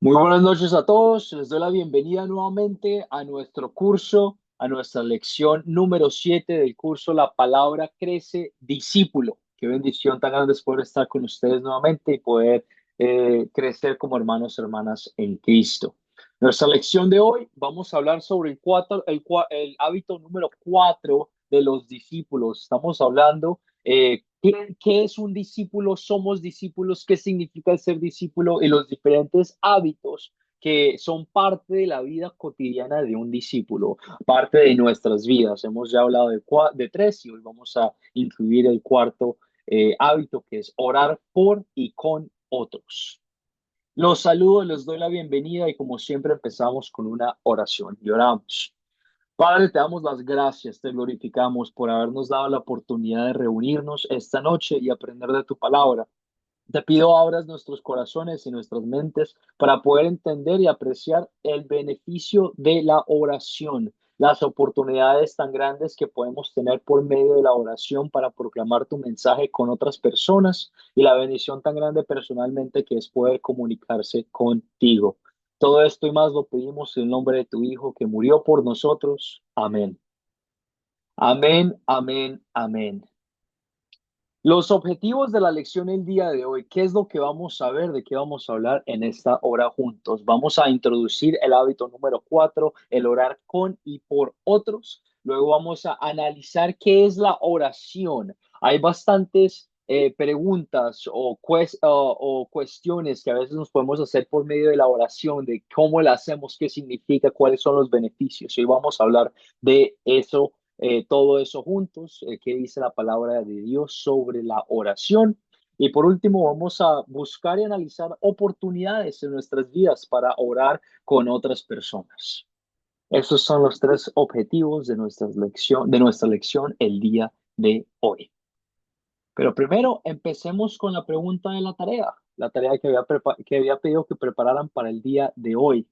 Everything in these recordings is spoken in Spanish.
Muy buenas noches a todos. Les doy la bienvenida nuevamente a nuestro curso, a nuestra lección número 7 del curso La Palabra Crece Discípulo. Qué bendición tan grande es poder estar con ustedes nuevamente y poder crecer como hermanos y hermanas en Cristo. Nuestra lección de hoy vamos a hablar sobre el hábito número 4 de los discípulos. Estamos hablando ¿qué es un discípulo? Somos discípulos, ¿qué significa el ser discípulo? Y los diferentes hábitos que son parte de la vida cotidiana de un discípulo, parte de nuestras vidas. Hemos ya hablado de tres y hoy vamos a incluir el cuarto hábito, que es orar por y con otros. Los saludo, les doy la bienvenida y como siempre empezamos con una oración y oramos. Padre, te damos las gracias, te glorificamos por habernos dado la oportunidad de reunirnos esta noche y aprender de tu palabra. Te pido abras nuestros corazones y nuestras mentes para poder entender y apreciar el beneficio de la oración, las oportunidades tan grandes que podemos tener por medio de la oración para proclamar tu mensaje con otras personas y la bendición tan grande personalmente que es poder comunicarse contigo. Todo esto y más lo pedimos en el nombre de tu Hijo que murió por nosotros. Amén. Amén, amén, amén. Los objetivos de la lección el día de hoy, ¿qué es lo que vamos a ver? ¿De qué vamos a hablar en esta hora juntos? Vamos a introducir el hábito número 4, el orar con y por otros. Luego vamos a analizar qué es la oración. Hay bastantes preguntas o cuestiones que a veces nos podemos hacer por medio de la oración, de cómo la hacemos, qué significa, cuáles son los beneficios. Hoy vamos a hablar de eso todo eso juntos, qué dice la palabra de Dios sobre la oración. Y por último, vamos a buscar y analizar oportunidades en nuestras vidas para orar con otras personas. Esos son los tres objetivos de nuestra lección el día de hoy. Pero primero, empecemos con la pregunta de la tarea que había pedido que prepararan para el día de hoy.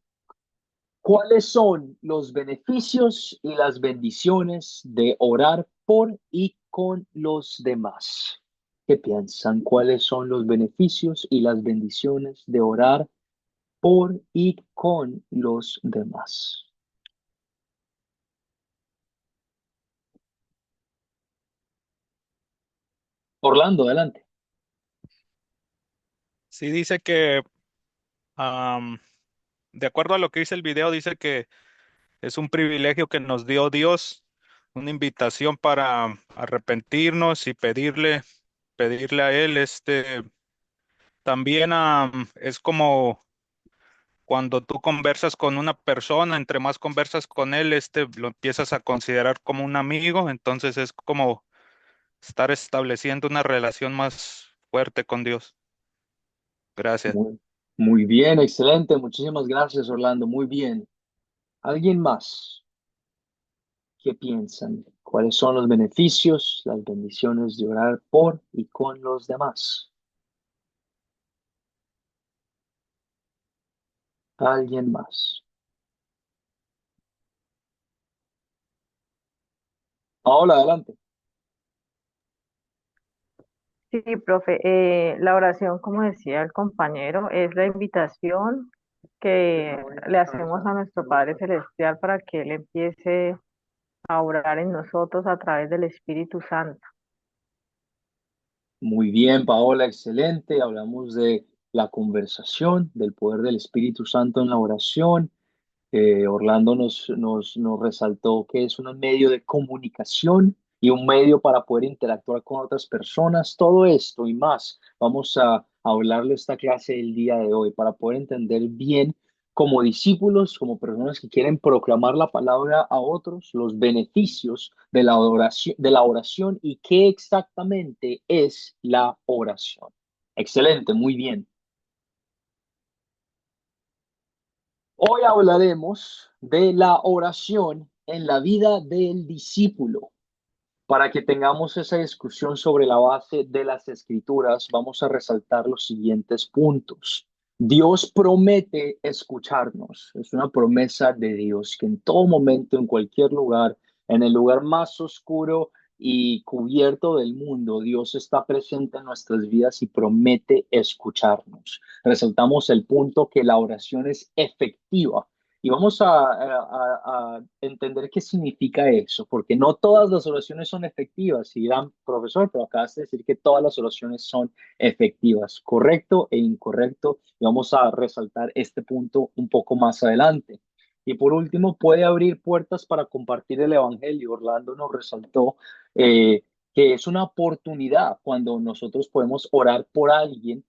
¿Cuáles son los beneficios y las bendiciones de orar por y con los demás? ¿Qué piensan? ¿Cuáles son los beneficios y las bendiciones de orar por y con los demás? Orlando, adelante. Sí, dice que, am, de acuerdo a lo que dice el video, dice que es un privilegio que nos dio Dios, una invitación para arrepentirnos y pedirle a Él, también es como cuando tú conversas con una persona, entre más conversas con él, lo empiezas a considerar como un amigo, entonces es como estar estableciendo una relación más fuerte con Dios. Gracias. Muy, muy bien, excelente. Muchísimas gracias, Orlando. Muy bien. ¿Alguien más? ¿Qué piensan? ¿Cuáles son los beneficios, las bendiciones de orar por y con los demás? ¿Alguien más? Hola, adelante. Sí, profe, la oración, como decía el compañero, es la invitación que le hacemos a nuestro Padre Celestial para que Él empiece a orar en nosotros a través del Espíritu Santo. Muy bien, Paola, excelente. Hablamos de la conversación, del poder del Espíritu Santo en la oración. Orlando nos resaltó que es un medio de comunicación y un medio para poder interactuar con otras personas. Todo esto y más vamos a hablarle esta clase el día de hoy para poder entender bien como discípulos, como personas que quieren proclamar la palabra a otros, los beneficios de la oración y qué exactamente es la oración. Excelente, muy bien. Hoy hablaremos de la oración en la vida del discípulo. Para que tengamos esa discusión sobre la base de las escrituras, vamos a resaltar los siguientes puntos. Dios promete escucharnos. Es una promesa de Dios que en todo momento, en cualquier lugar, en el lugar más oscuro y cubierto del mundo, Dios está presente en nuestras vidas y promete escucharnos. resaltamos el punto que la oración es efectiva. Y vamos a entender qué significa eso, porque no todas las oraciones son efectivas. Y dirán, profesor, pero acabas de decir que todas las oraciones son efectivas, correcto e incorrecto. Y vamos a resaltar este punto un poco más adelante. Y por último, puede abrir puertas para compartir el Evangelio. Orlando nos resaltó que es una oportunidad cuando nosotros podemos orar por alguien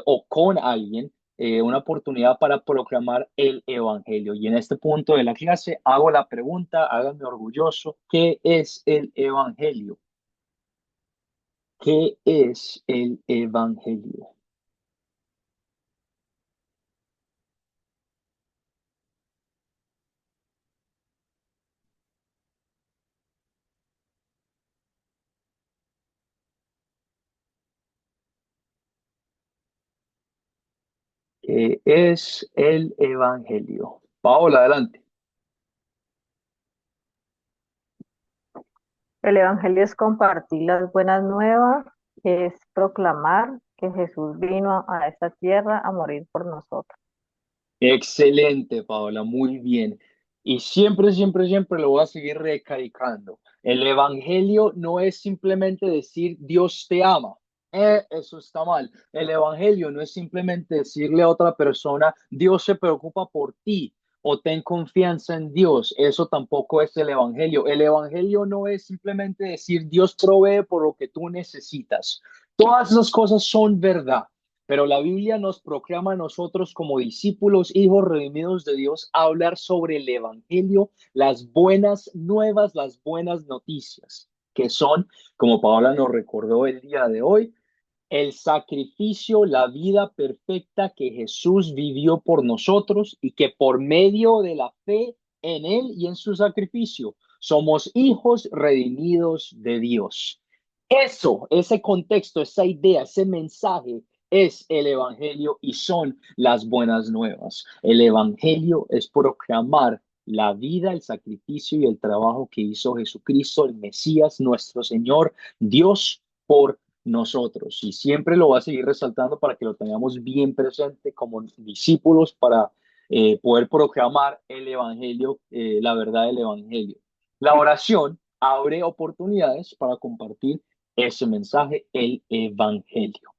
o con alguien, una oportunidad para proclamar el Evangelio. Y en este punto de la clase hago la pregunta, háganme orgulloso, ¿qué es el Evangelio? ¿Qué es el Evangelio? ¿Qué es el Evangelio? Paola, adelante. El Evangelio es compartir las buenas nuevas, es proclamar que Jesús vino a esta tierra a morir por nosotros. Excelente, Paola, muy bien. Y siempre, siempre, siempre lo voy a seguir recalcando. El evangelio no es simplemente decir Dios te ama. Eso está mal. El evangelio no es simplemente decirle a otra persona Dios se preocupa por ti o ten confianza en Dios. Eso tampoco es el evangelio. El evangelio no es simplemente decir Dios provee por lo que tú necesitas. Todas esas cosas son verdad. Pero la Biblia nos proclama a nosotros como discípulos, hijos redimidos de Dios, a hablar sobre el Evangelio, las buenas nuevas, las buenas noticias, que son, como Paola nos recordó el día de hoy, el sacrificio, la vida perfecta que Jesús vivió por nosotros y que por medio de la fe en Él y en su sacrificio somos hijos redimidos de Dios. Eso, ese contexto, esa idea, ese mensaje es el Evangelio y son las buenas nuevas. El Evangelio es proclamar la vida, el sacrificio y el trabajo que hizo Jesucristo, el Mesías, nuestro Señor, Dios por nosotros. Y siempre lo va a seguir resaltando para que lo tengamos bien presente como discípulos para poder proclamar el Evangelio, la verdad del Evangelio. La oración abre oportunidades para compartir ese mensaje, el Evangelio.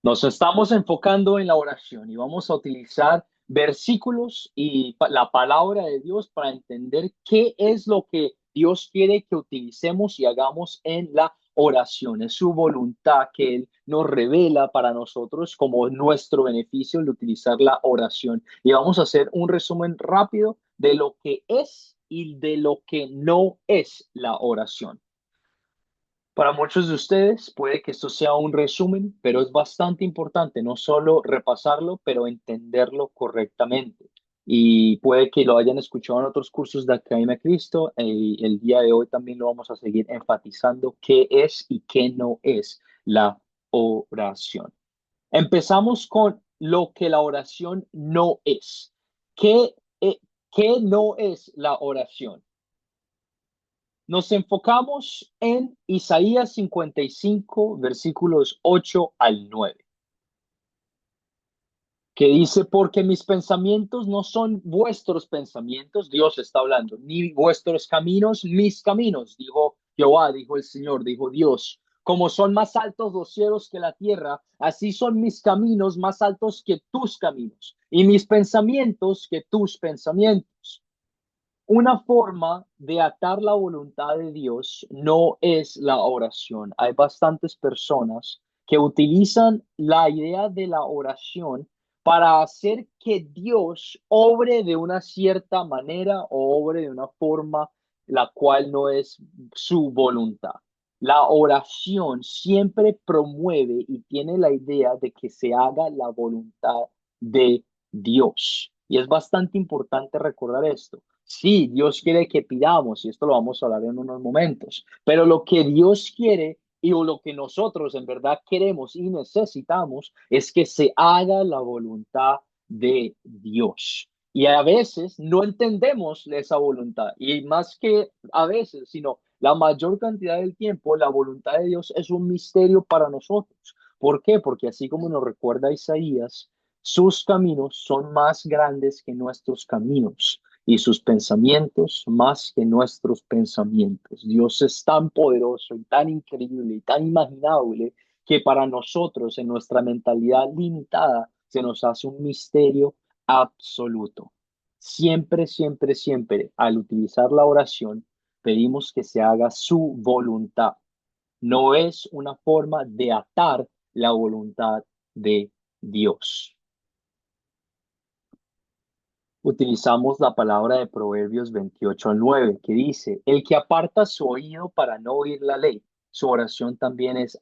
Nos estamos enfocando en la oración y vamos a utilizar versículos y la palabra de Dios para entender qué es lo que Dios quiere que utilicemos y hagamos en la oración. Es su voluntad que Él nos revela para nosotros como nuestro beneficio el utilizar la oración. Y vamos a hacer un resumen rápido de lo que es y de lo que no es la oración. Para muchos de ustedes puede que esto sea un resumen, pero es bastante importante no solo repasarlo, pero entenderlo correctamente. Y puede que lo hayan escuchado en otros cursos de Academia Cristo. El día de hoy también lo vamos a seguir enfatizando qué es y qué no es la oración. Empezamos con lo que la oración no es. ¿Qué, qué no es la oración? Nos enfocamos en Isaías 55, versículos 8 al 9, que dice, porque mis pensamientos no son vuestros pensamientos, Dios está hablando, ni vuestros caminos, mis caminos, dijo Jehová, dijo el Señor, dijo Dios. Como son más altos los cielos que la tierra, así son mis caminos más altos que tus caminos, y mis pensamientos que tus pensamientos. Una forma de atar la voluntad de Dios no es la oración. Hay bastantes personas que utilizan la idea de la oración para hacer que Dios obre de una cierta manera o obre de una forma la cual no es su voluntad. La oración siempre promueve y tiene la idea de que se haga la voluntad de Dios. Y es bastante importante recordar esto. Sí, Dios quiere que pidamos, y esto lo vamos a hablar en unos momentos, pero lo que Dios quiere y lo que nosotros en verdad queremos y necesitamos es que se haga la voluntad de Dios. Y a veces no entendemos esa voluntad, y más que a veces, sino la mayor cantidad del tiempo, la voluntad de Dios es un misterio para nosotros. ¿Por qué? Porque así como nos recuerda Isaías, sus caminos son más grandes que nuestros caminos y sus pensamientos más que nuestros pensamientos. Dios es tan poderoso y tan increíble y tan imaginable que para nosotros, en nuestra mentalidad limitada, se nos hace un misterio absoluto. Siempre, siempre, siempre, al utilizar la oración, pedimos que se haga su voluntad. No es una forma de atar la voluntad de Dios. Utilizamos la palabra de Proverbios 28:9, que dice, el que aparta su oído para no oír la ley, su oración también es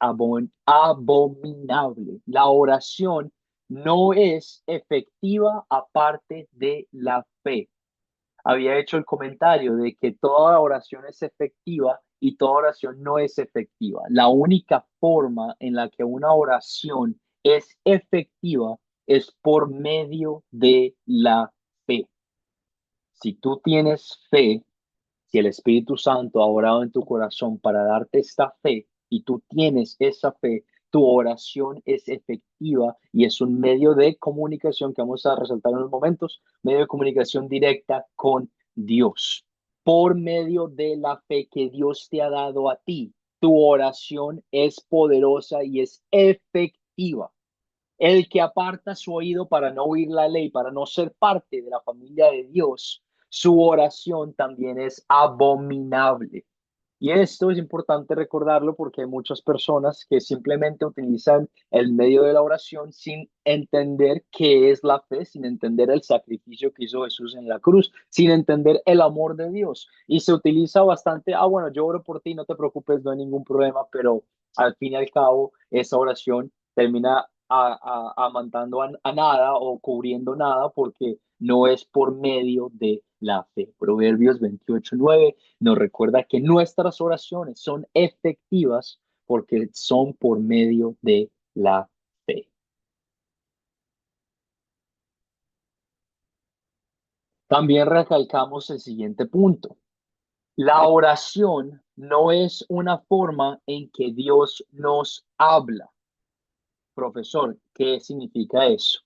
abominable. La oración no es efectiva aparte de la fe. Había hecho el comentario de que toda oración es efectiva y toda oración no es efectiva. La única forma en la que una oración es efectiva es por medio de la fe. Si tú tienes fe, si el Espíritu Santo ha orado en tu corazón para darte esta fe y tú tienes esa fe, tu oración es efectiva y es un medio de comunicación que vamos a resaltar en unos momentos, medio de comunicación directa con Dios. Por medio de la fe que Dios te ha dado a ti, tu oración es poderosa y es efectiva. El que aparta su oído para no oír la ley, para no ser parte de la familia de Dios, su oración también es abominable. Y esto es importante recordarlo porque hay muchas personas que simplemente utilizan el medio de la oración sin entender qué es la fe, sin entender el sacrificio que hizo Jesús en la cruz, sin entender el amor de Dios. Y se utiliza bastante, bueno, yo oro por ti, no te preocupes, no hay ningún problema, pero al fin y al cabo esa oración termina amantando a nada o cubriendo nada porque no es por medio de la fe. Proverbios 28:9 nos recuerda que nuestras oraciones son efectivas porque son por medio de la fe. También recalcamos el siguiente punto. La oración no es una forma en que Dios nos habla. Profesor, ¿qué significa eso?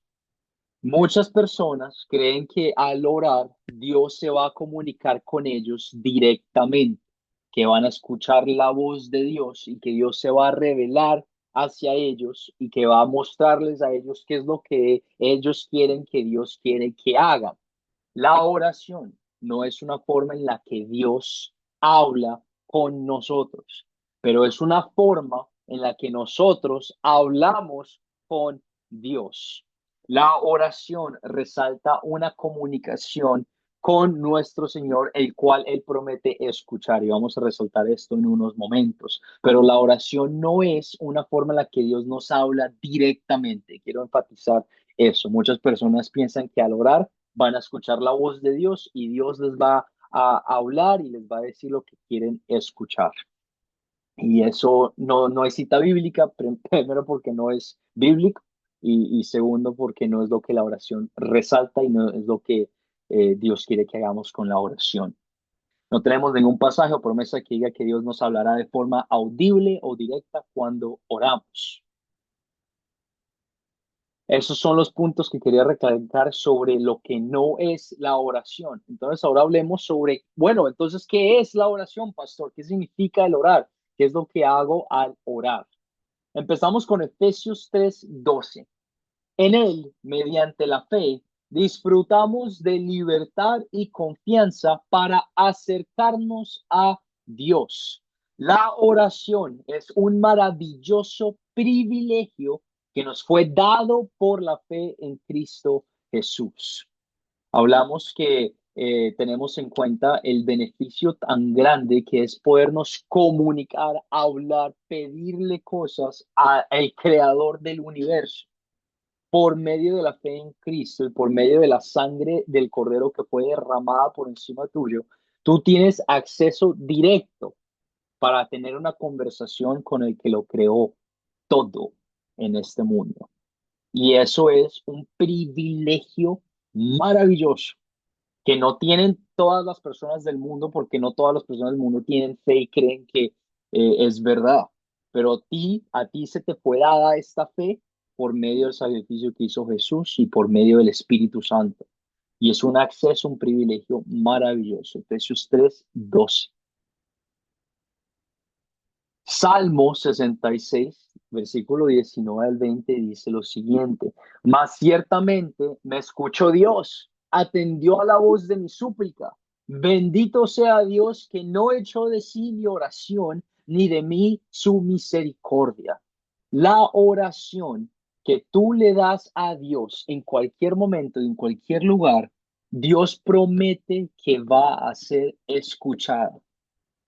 Muchas personas creen que al orar Dios se va a comunicar con ellos directamente, que van a escuchar la voz de Dios y que Dios se va a revelar hacia ellos y que va a mostrarles a ellos qué es lo que ellos quieren que Dios quiere que hagan. La oración no es una forma en la que Dios habla con nosotros, pero es una forma en la que nosotros hablamos con Dios. La oración resalta una comunicación con nuestro Señor, el cual Él promete escuchar. Y vamos a resaltar esto en unos momentos. Pero la oración no es una forma en la que Dios nos habla directamente. Quiero enfatizar eso. Muchas personas piensan que al orar van a escuchar la voz de Dios y Dios les va a hablar y les va a decir lo que quieren escuchar. Y eso no es cita bíblica, primero porque no es bíblico y segundo porque no es lo que la oración resalta y no es lo que Dios quiere que hagamos con la oración. No tenemos ningún pasaje o promesa que diga que Dios nos hablará de forma audible o directa cuando oramos. Esos son los puntos que quería recalcar sobre lo que no es la oración. Entonces, ahora hablemos sobre, bueno, entonces, ¿qué es la oración, pastor? ¿Qué significa el orar? ¿Qué es lo que hago al orar? Empezamos con Efesios 3:12. En él, mediante la fe, disfrutamos de libertad y confianza para acercarnos a Dios. La oración es un maravilloso privilegio que nos fue dado por la fe en Cristo Jesús. Hablamos que tenemos en cuenta el beneficio tan grande que es podernos comunicar, hablar, pedirle cosas al creador del universo por medio de la fe en Cristo y por medio de la sangre del Cordero que fue derramada por encima tuyo. Tú tienes acceso directo para tener una conversación con el que lo creó todo en este mundo. Y eso es un privilegio maravilloso que no tienen todas las personas del mundo, porque no todas las personas del mundo tienen fe y creen que es verdad. pero a ti se te fue dada esta fe por medio del sacrificio que hizo Jesús y por medio del Espíritu Santo. Y es un acceso, un privilegio maravilloso. Efesios 3:12. Salmo 66, versículo 19 al 20 dice lo siguiente: Mas ciertamente me escuchó Dios, atendió a la voz de mi súplica. Bendito sea Dios que no echó de sí mi oración, ni de mí su misericordia. La oración que tú le das a Dios en cualquier momento, en cualquier lugar, Dios promete que va a ser escuchada.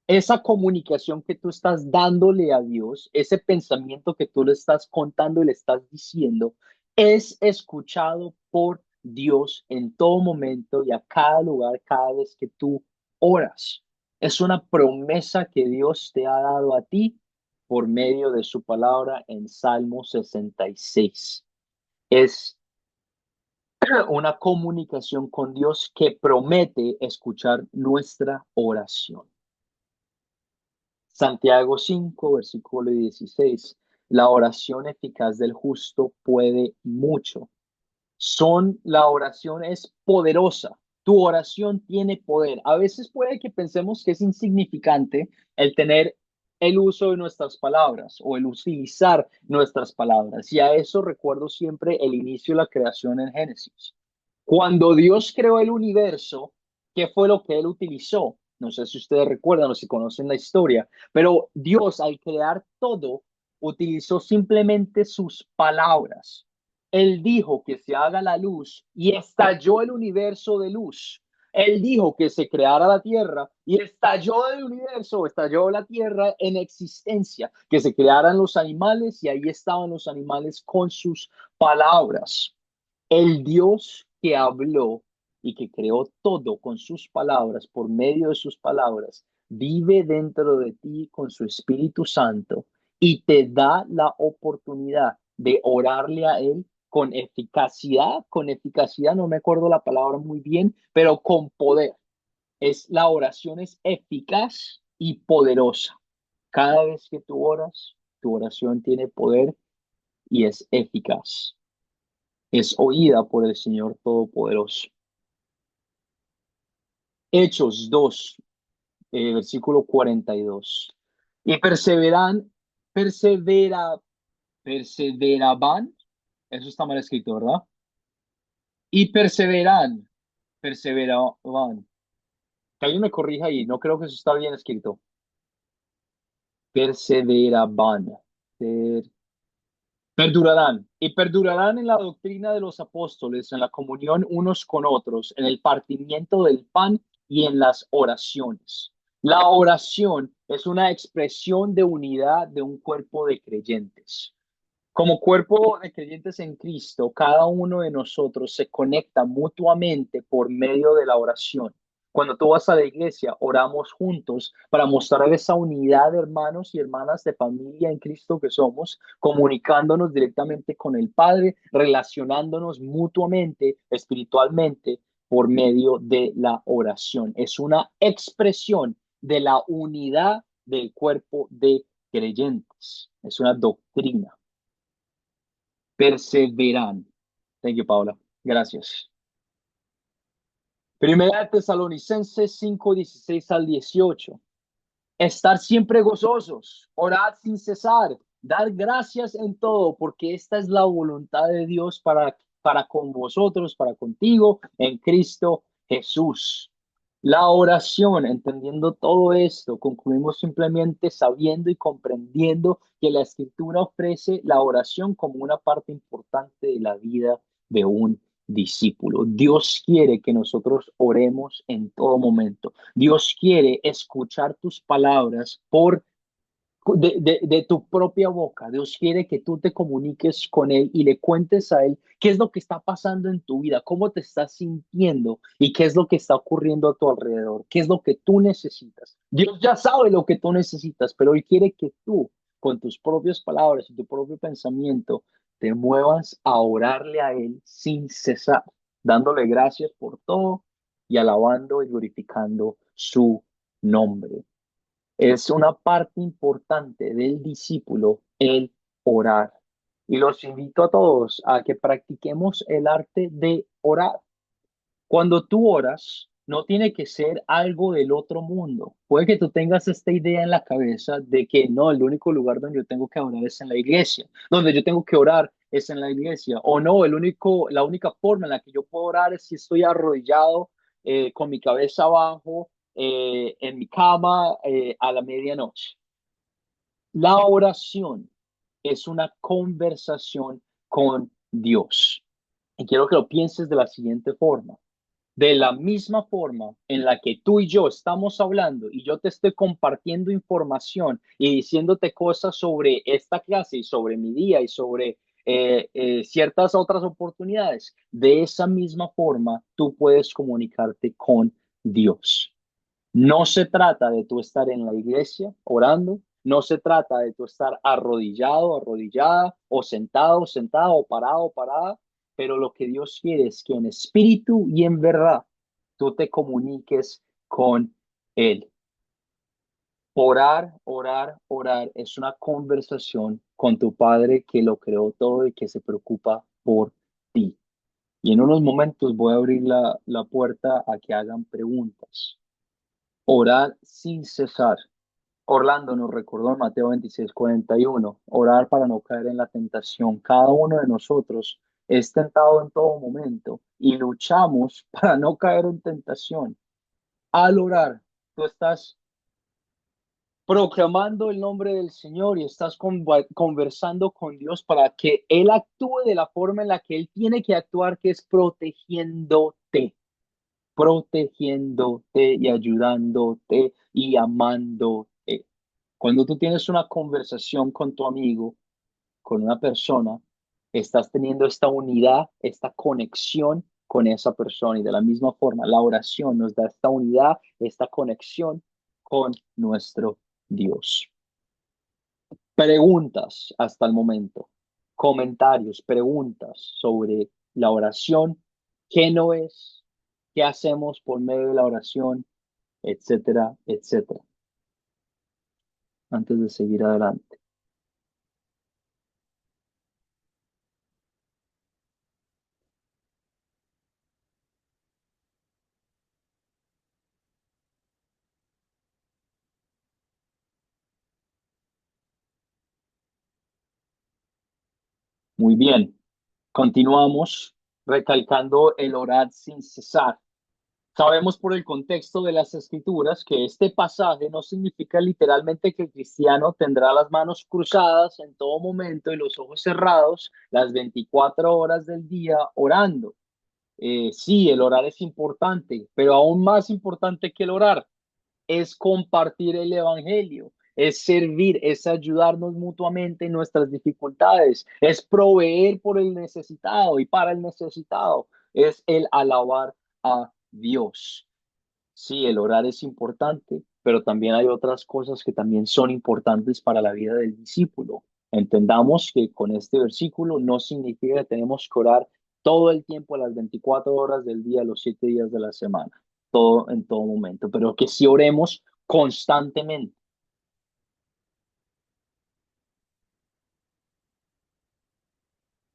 Esa comunicación que tú estás dándole a Dios, ese pensamiento que tú le estás contando y le estás diciendo, es escuchado por Dios en todo momento y a cada lugar, cada vez que tú oras. Es una promesa que Dios te ha dado a ti por medio de su palabra en Salmo 66. Es una comunicación con Dios que promete escuchar nuestra oración. Santiago 5, versículo 16. La oración eficaz del justo puede mucho. La oración es poderosa. Tu oración tiene poder. A veces puede que pensemos que es insignificante el tener el uso de nuestras palabras o el utilizar nuestras palabras. Y a eso recuerdo siempre el inicio de la creación en Génesis. Cuando Dios creó el universo, ¿qué fue lo que él utilizó? No sé si ustedes recuerdan o si conocen la historia, pero Dios al crear todo utilizó simplemente sus palabras. Él dijo que se haga la luz y estalló el universo de luz. Él dijo que se creara la tierra y estalló el universo, estalló la tierra en existencia, que se crearan los animales y ahí estaban los animales con sus palabras. El Dios que habló y que creó todo con sus palabras, por medio de sus palabras, vive dentro de ti con su Espíritu Santo y te da la oportunidad de orarle a Él con eficacidad, no me acuerdo la palabra muy bien, pero con poder. La oración es eficaz y poderosa. Cada vez que tú oras, tu oración tiene poder y es eficaz. Es oída por el Señor Todopoderoso. Hechos 2, versículo 42. Y persevera, perseveraban, eso está mal escrito, ¿verdad? Y perseveraban. Que alguien me corrija ahí, no creo que eso está bien escrito. Perseveraban. Perdurarán y perdurarán en la doctrina de los apóstoles, en la comunión unos con otros, en el partimiento del pan y en las oraciones. La oración es una expresión de unidad de un cuerpo de creyentes. Como cuerpo de creyentes en Cristo, cada uno de nosotros se conecta mutuamente por medio de la oración. Cuando tú vas a la iglesia, oramos juntos para mostrar esa unidad de hermanos y hermanas de familia en Cristo que somos, comunicándonos directamente con el Padre, relacionándonos mutuamente, espiritualmente, por medio de la oración. Es una expresión de la unidad del cuerpo de creyentes. Es una doctrina. Perseveran. Thank you, Paula. Gracias. Primera de Tesalonicenses 5:16 al 18. Estar siempre gozosos, orad sin cesar, dar gracias en todo, porque esta es la voluntad de Dios para con vosotros, para contigo, en Cristo Jesús. La oración, entendiendo todo esto, concluimos simplemente sabiendo y comprendiendo que la Escritura ofrece la oración como una parte importante de la vida de un discípulo. Dios quiere que nosotros oremos en todo momento. Dios quiere escuchar tus palabras de tu propia boca. Dios quiere que tú te comuniques con Él y le cuentes a Él qué es lo que está pasando en tu vida, cómo te estás sintiendo y qué es lo que está ocurriendo a tu alrededor, qué es lo que tú necesitas. Dios ya sabe lo que tú necesitas, pero Él quiere que tú, con tus propias palabras y tu propio pensamiento, te muevas a orarle a Él sin cesar, dándole gracias por todo y alabando y glorificando su nombre. Es una parte importante del discípulo el orar. Y los invito a todos a que practiquemos el arte de orar. Cuando tú oras, no tiene que ser algo del otro mundo. Puede que tú tengas esta idea en la cabeza de que no, el único lugar donde yo tengo que orar es en la iglesia, donde yo tengo que orar es en la iglesia, o no, la única forma en la que yo puedo orar es si estoy arrodillado con mi cabeza abajo en mi cama a la medianoche. La oración es una conversación con Dios. Y quiero que lo pienses de la siguiente forma. De la misma forma en la que tú y yo estamos hablando y yo te estoy compartiendo información y diciéndote cosas sobre esta clase y sobre mi día y sobre ciertas otras oportunidades, de esa misma forma tú puedes comunicarte con Dios. No se trata de tú estar en la iglesia orando, no se trata de tú estar arrodillado, arrodillada, o sentado, sentado, o parado, parada, pero lo que Dios quiere es que en espíritu y en verdad tú te comuniques con Él. Orar, orar, orar es una conversación con tu Padre que lo creó todo y que se preocupa por ti. Y en unos momentos voy a abrir la puerta a que hagan preguntas. Orar sin cesar. Orlando nos recordó en Mateo 26:41, orar para no caer en la tentación. Cada uno de nosotros es tentado en todo momento y luchamos para no caer en tentación. Al orar, tú estás proclamando el nombre del Señor y estás conversando con Dios para que Él actúe de la forma en la que Él tiene que actuar, que es protegiéndote y ayudándote y amándote. Cuando tú tienes una conversación con tu amigo, con una persona, estás teniendo esta unidad, esta conexión con esa persona. Y de la misma forma, la oración nos da esta unidad, esta conexión con nuestro Dios. Preguntas hasta el momento, comentarios, preguntas sobre la oración, qué no es, qué hacemos por medio de la oración, etcétera, etcétera. Antes de seguir adelante. Muy bien. Continuamos recalcando el orar sin cesar. Sabemos por el contexto de las escrituras que este pasaje no significa literalmente que el cristiano tendrá las manos cruzadas en todo momento y los ojos cerrados las 24 horas del día orando. Sí, el orar es importante, pero aún más importante que el orar es compartir el evangelio, es servir, es ayudarnos mutuamente en nuestras dificultades, es proveer por el necesitado y para el necesitado, es el alabar a Dios. Sí, el orar es importante, pero también hay otras cosas que también son importantes para la vida del discípulo. Entendamos que con este versículo no significa que tenemos que orar todo el tiempo, a las 24 horas del día, los 7 días de la semana, todo en todo momento, pero que sí oremos constantemente.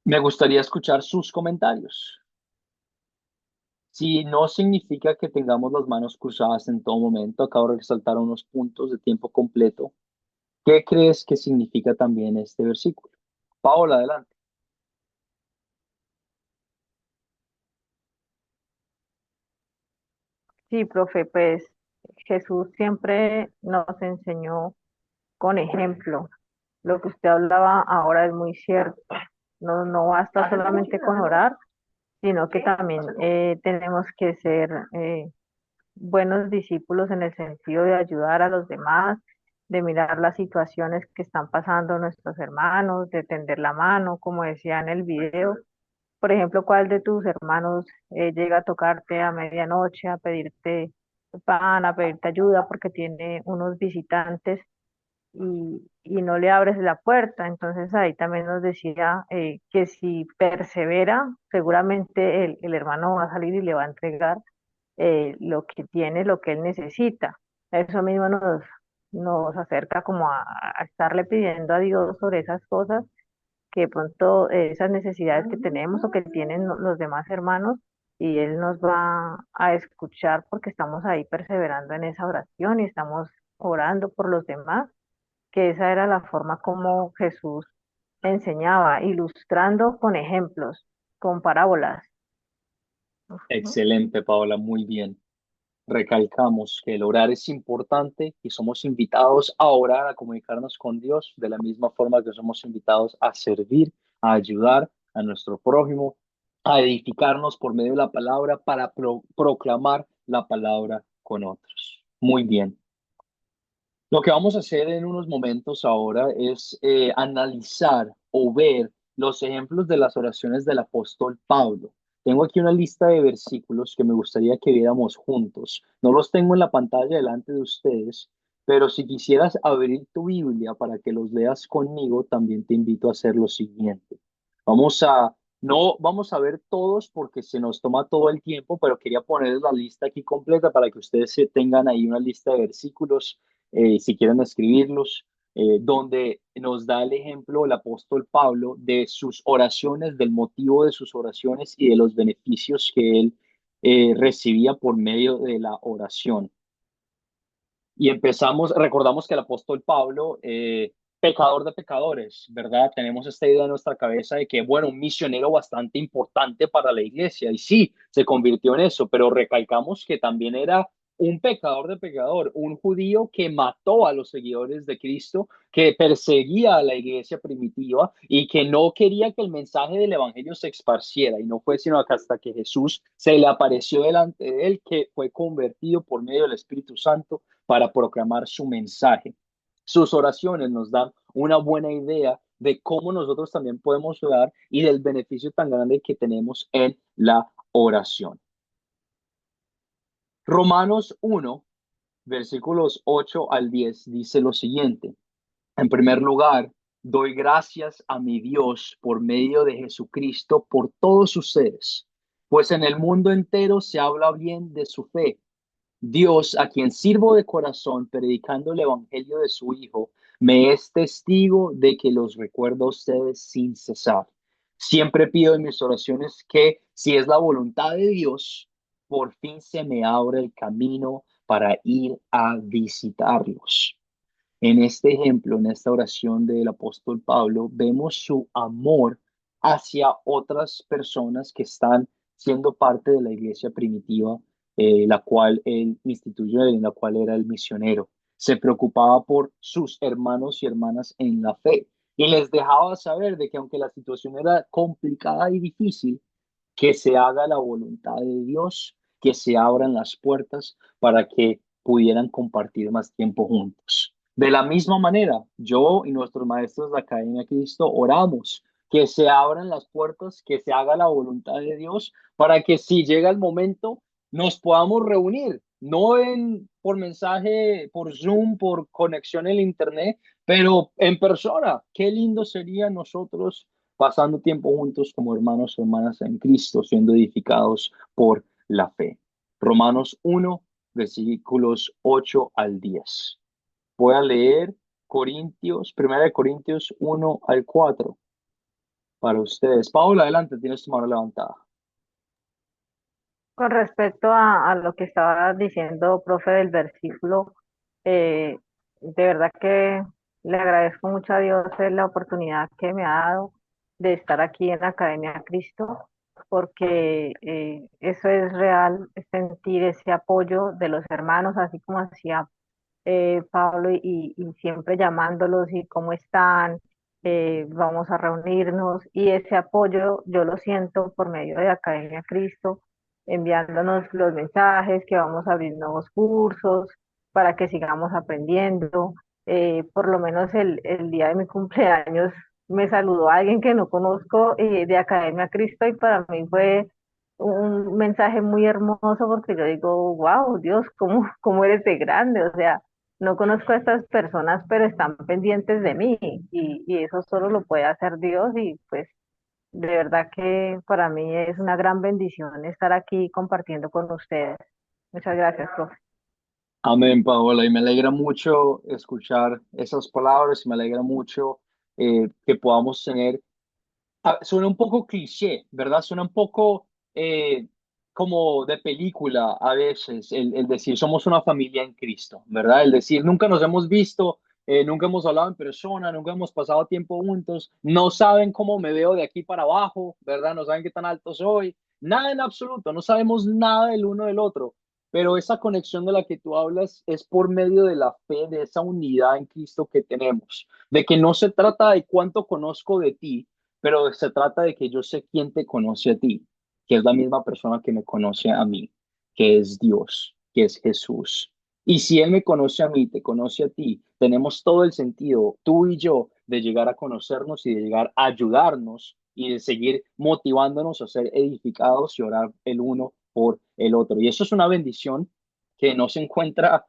Me gustaría escuchar sus comentarios. Si no significa que tengamos las manos cruzadas en todo momento, acabo de resaltar unos puntos de tiempo completo. ¿Qué crees que significa también este versículo? Paola, adelante. Sí, profe, pues Jesús siempre nos enseñó con ejemplo. Lo que usted hablaba ahora es muy cierto. No, no basta solamente con orar, sino que también tenemos que ser buenos discípulos en el sentido de ayudar a los demás, de mirar las situaciones que están pasando nuestros hermanos, de tender la mano, como decía en el video. Por ejemplo, ¿cuál de tus hermanos llega a tocarte a medianoche a pedirte pan, a pedirte ayuda porque tiene unos visitantes y no le abres la puerta? Entonces ahí también nos decía que si persevera, seguramente el hermano va a salir y le va a entregar lo que tiene, lo que él necesita. Eso mismo nos acerca como a estarle pidiendo a Dios sobre esas cosas que de pronto esas necesidades que tenemos o que tienen los demás hermanos y Él nos va a escuchar porque estamos ahí perseverando en esa oración y estamos orando por los demás, que esa era la forma como Jesús enseñaba, ilustrando con ejemplos, con parábolas. Ujú. Excelente, Paola, muy bien. Recalcamos que el orar es importante y somos invitados a orar, a comunicarnos con Dios de la misma forma que somos invitados a servir, a ayudar a nuestro prójimo, a edificarnos por medio de la palabra para proclamar la palabra con otros. Muy bien. Lo que vamos a hacer en unos momentos ahora es analizar o ver los ejemplos de las oraciones del apóstol Pablo. Tengo aquí una lista de versículos que me gustaría que viéramos juntos. No los tengo en la pantalla delante de ustedes, pero si quisieras abrir tu Biblia para que los leas conmigo, también te invito a hacer lo siguiente. No vamos a ver todos porque se nos toma todo el tiempo, pero quería poner la lista aquí completa para que ustedes tengan ahí una lista de versículos si quieren escribirlos, donde nos da el ejemplo el apóstol Pablo de sus oraciones, del motivo de sus oraciones y de los beneficios que él recibía por medio de la oración. Y recordamos que el apóstol Pablo, pecador de pecadores, ¿verdad? Tenemos esta idea en nuestra cabeza de que, bueno, un misionero bastante importante para la iglesia, y sí, se convirtió en eso, pero recalcamos que también era un pecador de pecador, un judío que mató a los seguidores de Cristo, que perseguía a la iglesia primitiva y que no quería que el mensaje del evangelio se esparciera. Y no fue sino hasta que Jesús se le apareció delante de él que fue convertido por medio del Espíritu Santo para proclamar su mensaje. Sus oraciones nos dan una buena idea de cómo nosotros también podemos orar y del beneficio tan grande que tenemos en la oración. Romanos 1, versículos 8 al 10 dice lo siguiente. En primer lugar, doy gracias a mi Dios por medio de Jesucristo por todos ustedes, pues en el mundo entero se habla bien de su fe. Dios, a quien sirvo de corazón predicando el evangelio de su Hijo, me es testigo de que los recuerdo a ustedes sin cesar. Siempre pido en mis oraciones que, si es la voluntad de Dios, por fin se me abra el camino para ir a visitarlos. En este ejemplo, en esta oración del apóstol Pablo, vemos su amor hacia otras personas que están siendo parte de la iglesia primitiva, la cual él instituyó, en la cual era el misionero. Se preocupaba por sus hermanos y hermanas en la fe y les dejaba saber de que aunque la situación era complicada y difícil, que se haga la voluntad de Dios, que se abran las puertas para que pudieran compartir más tiempo juntos. De la misma manera, yo y nuestros maestros de la Academia Cristo oramos que se abran las puertas, que se haga la voluntad de Dios para que si llega el momento nos podamos reunir, no por mensaje, por Zoom, por conexión en Internet, pero en persona. Qué lindo sería nosotros pasando tiempo juntos como hermanos y hermanas en Cristo, siendo edificados por la fe. Romanos 1, versículos 8 al 10. Voy a leer Primera de Corintios 1 al 4 para ustedes. Paula, adelante, tienes tu mano levantada. Con respecto a lo que estaba diciendo, profe, del versículo, de verdad que le agradezco mucho a Dios la oportunidad que me ha dado de estar aquí en la Academia Cristo, porque eso es real, es sentir ese apoyo de los hermanos, así como hacía Pablo, y siempre llamándolos y cómo están, vamos a reunirnos, y ese apoyo yo lo siento por medio de Academia Cristo, enviándonos los mensajes que vamos a abrir nuevos cursos para que sigamos aprendiendo. Por lo menos el día de mi cumpleaños me saludó alguien que no conozco de Academia Cristo, y para mí fue un mensaje muy hermoso porque yo digo, wow, Dios, ¿cómo eres de grande? O sea, no conozco a estas personas, pero están pendientes de mí, y eso solo lo puede hacer Dios, y pues de verdad que para mí es una gran bendición estar aquí compartiendo con ustedes. Muchas gracias, profe. Amén, Paola, y me alegra mucho escuchar esas palabras y me alegra mucho que podamos tener. Suena un poco cliché, ¿verdad? Suena un poco como de película a veces el decir somos una familia en Cristo, ¿verdad? El decir nunca nos hemos visto, nunca hemos hablado en persona, nunca hemos pasado tiempo juntos, no saben cómo me veo de aquí para abajo, ¿verdad? No saben qué tan alto soy, nada en absoluto, no sabemos nada del uno del otro. Pero esa conexión de la que tú hablas es por medio de la fe, de esa unidad en Cristo que tenemos, de que no se trata de cuánto conozco de ti, pero se trata de que yo sé quién te conoce a ti, que es la misma persona que me conoce a mí, que es Dios, que es Jesús. Y si Él me conoce a mí, te conoce a ti, tenemos todo el sentido, tú y yo, de llegar a conocernos y de llegar a ayudarnos y de seguir motivándonos a ser edificados y orar el uno por el otro. Y eso es una bendición que no se encuentra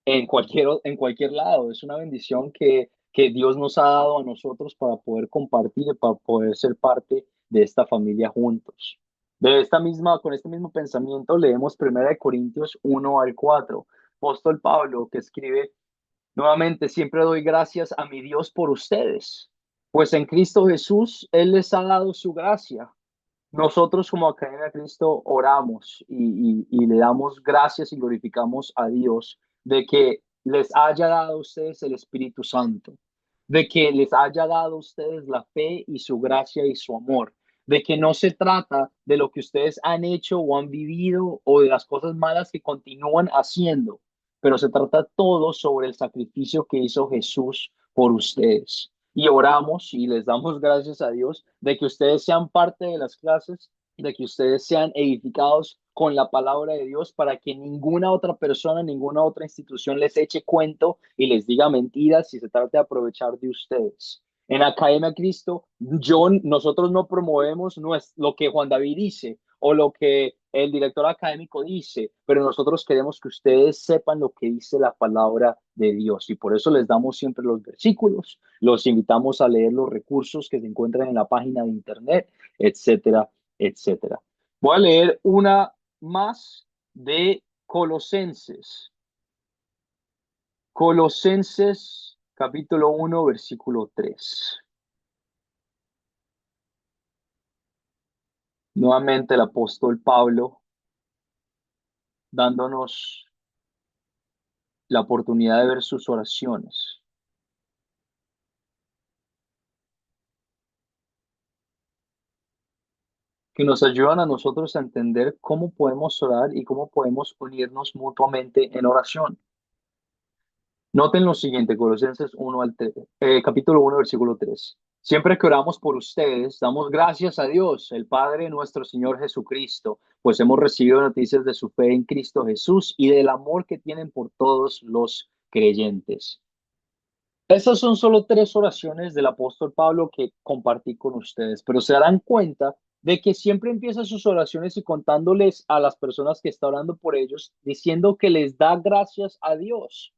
en cualquier lado. Es una bendición que Dios nos ha dado a nosotros para poder compartir, para poder ser parte de esta familia juntos. Con este mismo pensamiento leemos 1 Corintios 1 al 4. Apóstol Pablo que escribe nuevamente, siempre doy gracias a mi Dios por ustedes, pues en Cristo Jesús Él les ha dado su gracia. Nosotros como Academia de Cristo oramos y le damos gracias y glorificamos a Dios de que les haya dado a ustedes el Espíritu Santo, de que les haya dado a ustedes la fe y su gracia y su amor, de que no se trata de lo que ustedes han hecho o han vivido o de las cosas malas que continúan haciendo, pero se trata todo sobre el sacrificio que hizo Jesús por ustedes. Y oramos y les damos gracias a Dios de que ustedes sean parte de las clases, de que ustedes sean edificados con la palabra de Dios para que ninguna otra persona, ninguna otra institución les eche cuento y les diga mentiras y se trate de aprovechar de ustedes. En Academia Cristo, nosotros no promovemos lo que Juan David dice o lo que el director académico dice, pero nosotros queremos que ustedes sepan lo que dice la palabra de Dios y por eso les damos siempre los versículos, los invitamos a leer los recursos que se encuentran en la página de internet, etcétera, etcétera. Voy a leer una más de Colosenses. Colosenses capítulo 1 versículo 3. Nuevamente el apóstol Pablo dándonos la oportunidad de ver sus oraciones, que nos ayudan a nosotros a entender cómo podemos orar y cómo podemos unirnos mutuamente en oración. Noten lo siguiente, Colosenses 1 al 3, capítulo 1, versículo 3. Siempre que oramos por ustedes, damos gracias a Dios, el Padre de nuestro Señor Jesucristo, pues hemos recibido noticias de su fe en Cristo Jesús y del amor que tienen por todos los creyentes. Estas son solo tres oraciones del apóstol Pablo que compartí con ustedes, pero se darán cuenta de que siempre empieza sus oraciones y contándoles a las personas que está orando por ellos, diciendo que les da gracias a Dios.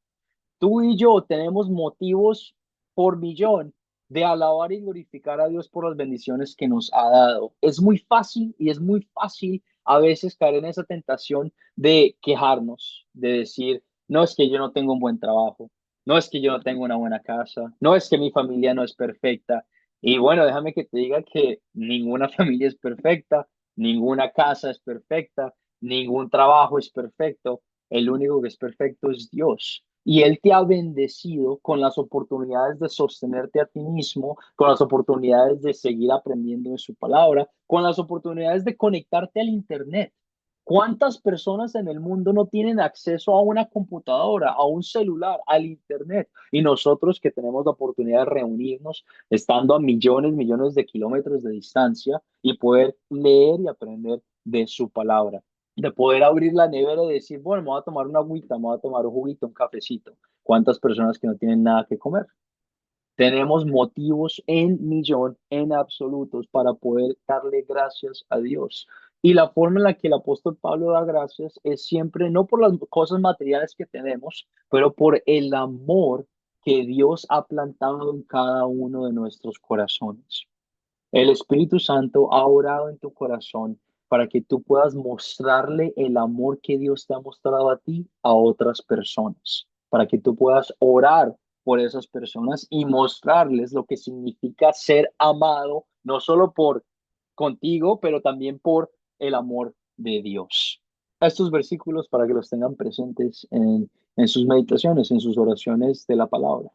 Tú y yo tenemos motivos por millón de alabar y glorificar a Dios por las bendiciones que nos ha dado. Es muy fácil y es muy fácil a veces caer en esa tentación de quejarnos, de decir, no es que yo no tengo un buen trabajo, no es que yo no tengo una buena casa, no es que mi familia no es perfecta. Y bueno, déjame que te diga que ninguna familia es perfecta, ninguna casa es perfecta, ningún trabajo es perfecto. El único que es perfecto es Dios. Y Él te ha bendecido con las oportunidades de sostenerte a ti mismo, con las oportunidades de seguir aprendiendo de su palabra, con las oportunidades de conectarte al Internet. ¿Cuántas personas en el mundo no tienen acceso a una computadora, a un celular, al Internet? Y nosotros que tenemos la oportunidad de reunirnos estando a millones, millones de kilómetros de distancia y poder leer y aprender de su palabra, de poder abrir la nevera y decir, bueno, me voy a tomar una agüita, me voy a tomar un juguito, un cafecito. ¿Cuántas personas que no tienen nada que comer? Tenemos motivos en millón, en absolutos, para poder darle gracias a Dios. Y la forma en la que el apóstol Pablo da gracias es siempre no por las cosas materiales que tenemos, pero por el amor que Dios ha plantado en cada uno de nuestros corazones. El Espíritu Santo ha orado en tu corazón para que tú puedas mostrarle el amor que Dios te ha mostrado a ti a otras personas, para que tú puedas orar por esas personas y mostrarles lo que significa ser amado, no solo por contigo, pero también por el amor de Dios. Estos versículos para que los tengan presentes en sus meditaciones, en sus oraciones de la palabra.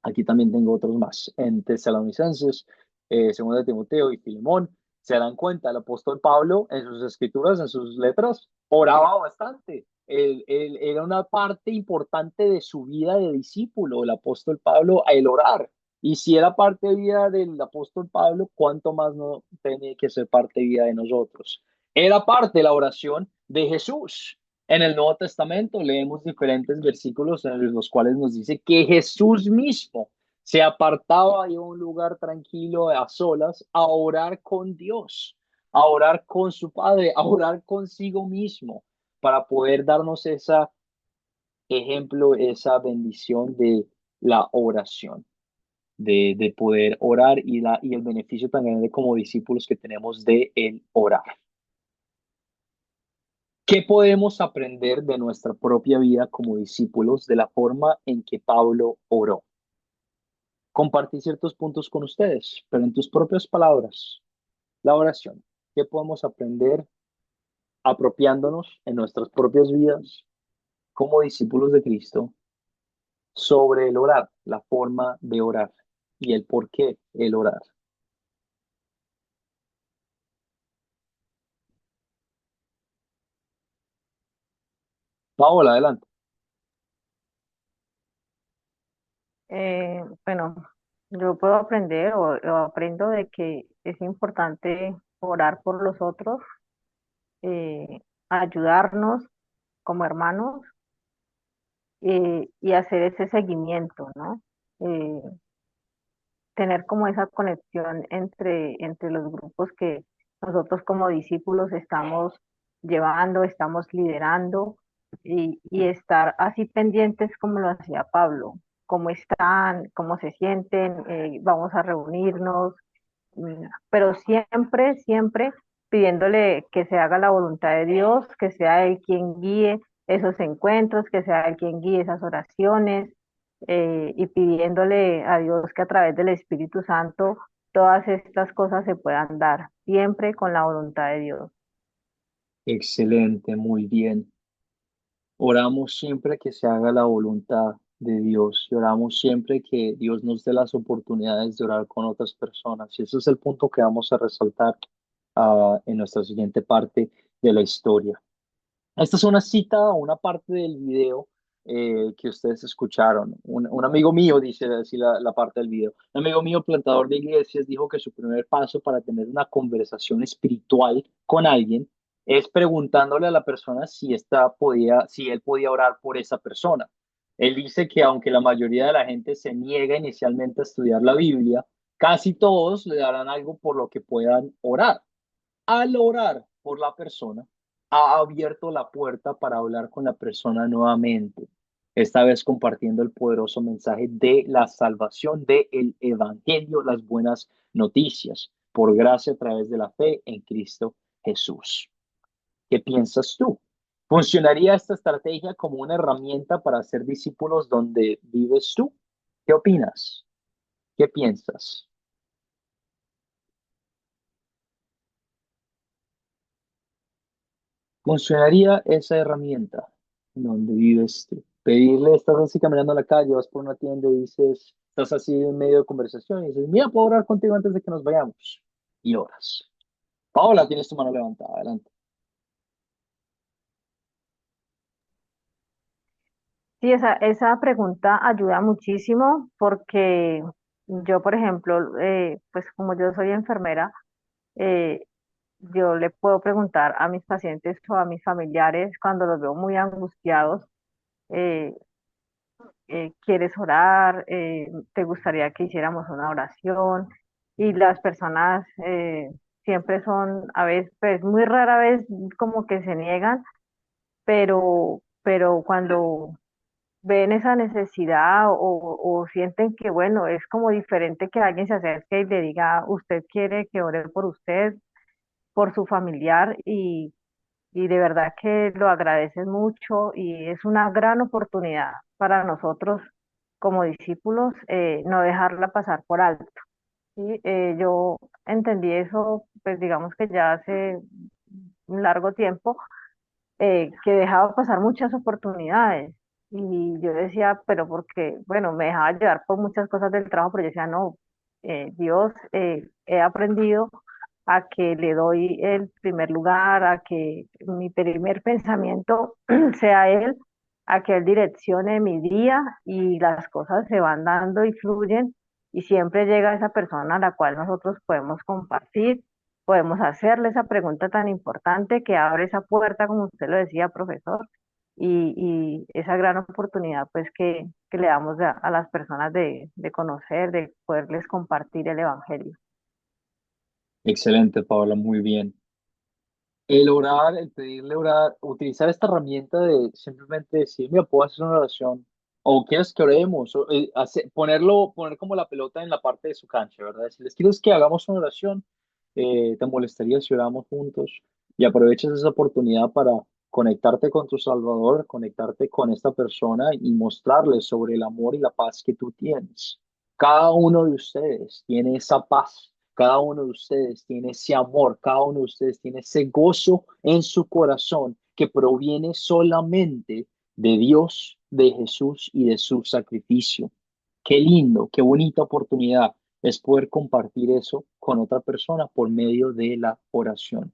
Aquí también tengo otros más. En Tesalonicenses, 2 de Timoteo y Filemón, se dan cuenta, el apóstol Pablo en sus escrituras, en sus letras, oraba bastante. Él era una parte importante de su vida de discípulo, el apóstol Pablo, el orar. Y si era parte de vida del apóstol Pablo, ¿cuánto más no tiene que ser parte de vida de nosotros? Era parte de la oración de Jesús. En el Nuevo Testamento leemos diferentes versículos en los cuales nos dice que Jesús mismo se apartaba a un lugar tranquilo a solas a orar con Dios, a orar con su Padre, a orar consigo mismo para poder darnos ese ejemplo, esa bendición de la oración, de poder orar y el beneficio tan grande como discípulos que tenemos de el orar. ¿Qué podemos aprender de nuestra propia vida como discípulos de la forma en que Pablo oró? Compartí ciertos puntos con ustedes, pero en tus propias palabras, la oración. ¿Qué podemos aprender apropiándonos en nuestras propias vidas como discípulos de Cristo sobre el orar, la forma de orar y el por qué el orar? Paola, adelante. Bueno, yo puedo aprender o aprendo de que es importante orar por los otros, ayudarnos como hermanos, y hacer ese seguimiento, ¿no? Eh, Tener como esa conexión entre los grupos que nosotros como discípulos estamos llevando, estamos liderando, y estar así pendientes como lo hacía Pablo, cómo están, cómo se sienten, vamos a reunirnos, pero siempre, siempre pidiéndole que se haga la voluntad de Dios, que sea Él quien guíe esos encuentros, que sea Él quien guíe esas oraciones, y pidiéndole a Dios que a través del Espíritu Santo todas estas cosas se puedan dar, siempre con la voluntad de Dios. Excelente, muy bien. Oramos siempre que se haga la voluntad de Dios y oramos siempre que Dios nos dé las oportunidades de orar con otras personas. Y ese es el punto que vamos a resaltar en nuestra siguiente parte de la historia. Esta es una cita o una parte del video que ustedes escucharon. Un amigo mío dice así la parte del video. Un amigo mío, plantador de iglesias, dijo que su primer paso para tener una conversación espiritual con alguien es preguntándole a la persona si él podía orar por esa persona. Él dice que aunque la mayoría de la gente se niega inicialmente a estudiar la Biblia, casi todos le darán algo por lo que puedan orar. Al orar por la persona, ha abierto la puerta para hablar con la persona nuevamente, esta vez compartiendo el poderoso mensaje de la salvación, del evangelio, las buenas noticias, por gracia a través de la fe en Cristo Jesús. ¿Qué piensas tú? ¿Funcionaría esta estrategia como una herramienta para ser discípulos donde vives tú? ¿Qué opinas? ¿Qué piensas? ¿Funcionaría esa herramienta en donde vives tú? Pedirle, estás así caminando a la calle, vas por una tienda y dices, estás así en medio de conversación y dices, mira, puedo orar contigo antes de que nos vayamos. Y oras. Paola, tienes tu mano levantada, adelante. Sí, esa pregunta ayuda muchísimo porque yo, por ejemplo, pues como yo soy enfermera, eh, yo le puedo preguntar a mis pacientes o a mis familiares cuando los veo muy angustiados, eh, ¿quieres orar? ¿Te gustaría que hiciéramos una oración? Y las personas siempre son, a veces, pues muy rara vez como que se niegan, pero cuando ven esa necesidad o sienten que, bueno, es como diferente que alguien se acerque y le diga, ¿usted quiere que ore por usted? por su familiar y de verdad que lo agradeces mucho y es una gran oportunidad para nosotros como discípulos no dejarla pasar por alto. ¿Sí? Yo entendí eso, pues digamos que ya hace un largo tiempo, que dejaba pasar muchas oportunidades. Y yo decía, pero porque, bueno, me dejaba llevar por muchas cosas del trabajo, pero yo decía, no, Dios, he aprendido a que le doy el primer lugar, a que mi primer pensamiento sea Él, a que Él direccione mi día y las cosas se van dando y fluyen y siempre llega esa persona a la cual nosotros podemos compartir, podemos hacerle esa pregunta tan importante que abre esa puerta, como usted lo decía, profesor, y esa gran oportunidad pues que le damos a las personas de conocer, de poderles compartir el Evangelio. Excelente, Paola, muy bien. El orar, el pedirle orar, utilizar esta herramienta de simplemente decir, mira, puedo hacer una oración, o quieres que oremos, o, poner como la pelota en la parte de su cancha, ¿verdad? Decirles, ¿quieres que hagamos una oración? ¿Te molestaría si oramos juntos? Y aprovechas esa oportunidad para conectarte con tu Salvador, conectarte con esta persona y mostrarle sobre el amor y la paz que tú tienes. Cada uno de ustedes tiene esa paz. Cada uno de ustedes tiene ese amor, cada uno de ustedes tiene ese gozo en su corazón que proviene solamente de Dios, de Jesús y de su sacrificio. Qué lindo, qué bonita oportunidad es poder compartir eso con otra persona por medio de la oración.